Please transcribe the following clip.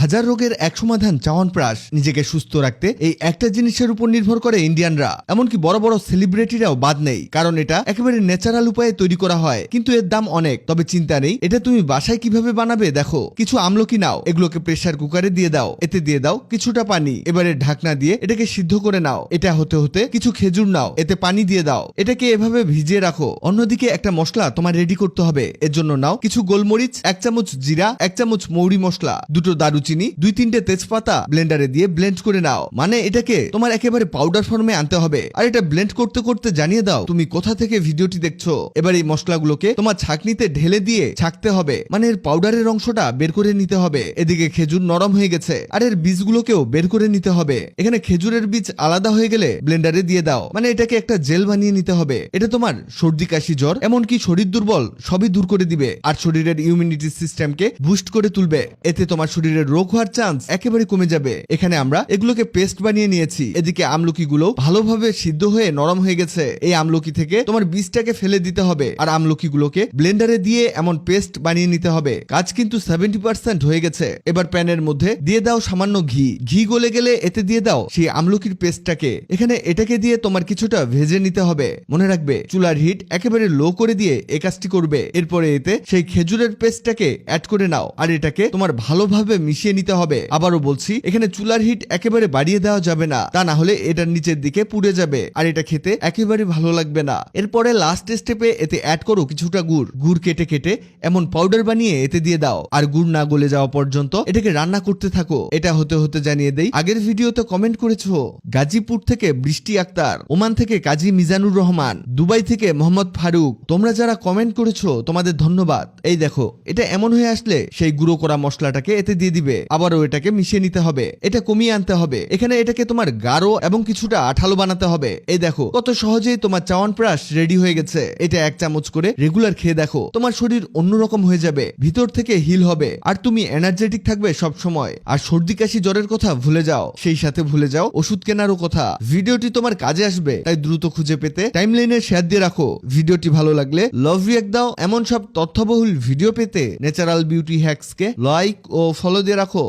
হাজার রোগের এক সমাধান চ্যবনপ্রাশ। নিজেকে সুস্থ রাখতে এই একটা জিনিসের উপর নির্ভর করে ইন্ডিয়ানরা, এমনকি বড় বড় সেলিব্রিটিরাও বাদ নেই, কারণ এটা একেবারে ন্যাচারাল উপায়ে তৈরি করা হয়। কিন্তু এর দাম অনেক। তবে চিন্তা নেই, এটা তুমি বাসায় কিভাবে বানাবে দেখো। কিছু আমলকি নাও, এগুলোকে প্রেসার কুকারে দিয়ে দাও, এতে দিয়ে দাও কিছুটা পানি, এবারে ঢাকনা দিয়ে এটাকে সিদ্ধ করে নাও। এটা হতে হতে কিছু খেজুর নাও, এতে পানি দিয়ে দাও, এটাকে এভাবে ভিজিয়ে রাখো। অন্যদিকে একটা মশলা তোমার রেডি করতে হবে। এর জন্য নাও কিছু গোলমরিচ, 1 চামচ জিরা, 1 চামচ মৌরি মশলা, 2টো দারুচিনি, 2-3টে তেজপাতা ব্লেন্ডারে দিয়ে ব্লেন্ড করে নাও। মানে এটাকে তোমার একেবারে পাউডার ফর্মে আনতে হবে। আর এটা ব্লেন্ড করতে করতে জানিয়ে দাও তুমি কোথা থেকে ভিডিওটি দেখছো। এবার এই মশলাগুলোকে তোমার ছাঁকনিতে ঢেলে দিয়ে ছাঁকতে হবে, মানে এর পাউডারের অংশটা বের করে নিতে হবে। এদিকে খেজুর নরম হয়ে গেছে, আর এর বীজগুলোকেও বের করে নিতে হবে। এখানে খেজুরের বীজ আলাদা হয়ে গেলে ব্লেন্ডারে দিয়ে দাও, মানে এটাকে একটা জেল বানিয়ে নিতে হবে। এটা তোমার সর্দি কাশি জ্বর এমনকি শরীর দুর্বল সবই দূর করে দিবে, আর শরীরের ইমিউনিটি সিস্টেমকে বুস্ট করে তুলবে। এতে তোমার শরীরের রোগ হওয়ার চান্স একেবারে কমে যাবে। এখানে আমরা এগুলোকে পেস্ট বানিয়ে নিয়েছি। এদিকে আমলকিগুলো ভালোভাবে সিদ্ধ হয়ে নরম হয়ে গেছে। এই আমলকি থেকে তোমার বীজটাকে ফেলে দিতে হবে, আর আমলকিগুলোকে ব্লেন্ডারে দিয়ে এমন পেস্ট বানিয়ে নিতে হবে। কাজ কিন্তু 70% হয়ে গেছে। এবার প্যানের মধ্যে দিয়ে দাও সামান্য ঘি। ঘি গলে গেলে এতে দিয়ে দাও সেই আমলকির পেস্টটাকে। এখানে এটাকে দিয়ে তোমার কিছুটা ভেজে নিতে হবে। মনে রাখবে, চুলার হিট একেবারে লো করে দিয়ে এই কাজটি করবে। এরপরে এতে সেই খেজুরের পেস্টটাকে অ্যাড করে নাও, আর এটাকে তোমার ভালোভাবে মিশিয়ে নিতে হবে। আবারও বলছি, এখানে চুলার হিট একেবারে বাড়িয়ে দেওয়া যাবে না, তা না হলে এটার নিচের দিকে পুড়ে যাবে, আর এটা খেতে একেবারে ভালো লাগবে না। এরপরে লাস্ট স্টেপে এতে অ্যাড করো কিছুটা গুড়। গুড় কেটে কেটে এমন পাউডার বানিয়ে এতে দিয়ে দাও, আর গুড় না গলে যাওয়া পর্যন্ত এটাকে রান্না করতে থাকো। এটা হতে হতে জানিয়ে দেই, আগের ভিডিওতে কমেন্ট করেছো গাজীপুর থেকে বৃষ্টি আক্তার, ওমান থেকে কাজী মিজানুর রহমান, দুবাই থেকে মোহাম্মদ ফারুক। তোমরা যারা কমেন্ট করেছো তোমাদের ধন্যবাদ। এই দেখো, এটা এমন হয়ে আসলে সেই গুঁড়ো করা মশলাটাকে এতে দিয়ে দিবে। আবারও এটাকে মিশিয়ে নিতে হবে, এটা কমিয়ে আনতে হবে। এখানে এটাকে তোমার গাঢ় এবং কিছুটা আঠালো বানাতে হবে। এই দেখো কত সহজেই তোমার চ্যবনপ্রাশ রেডি হয়ে গেছে। এটা 1 চামচ করে রেগুলার খেয়ে দেখো, তোমার শরীর অন্যরকম হয়ে যাবে, ভিতর থেকে হিল হবে, আর তুমি এনার্জেটিক থাকবে সব সময়। আর সর্দি কাশি জ্বরের কথা ভুলে যাও, সেই সাথে ভুলে যাও ওষুধ কেনারও কথা। ভিডিওটি তোমার কাজে আসবে, তাই দ্রুত খুঁজে পেতে টাইমলাইনে শেয়ার দিয়ে রাখো। ভিডিওটি ভালো লাগলে লাভ রিঅ্যাক্ট দাও। এমন সব তথ্যবহুল ভিডিও পেতে ন্যাচারাল বিউটি হ্যাক্সকে লাইক ও ফলো দিয়ে রাখো।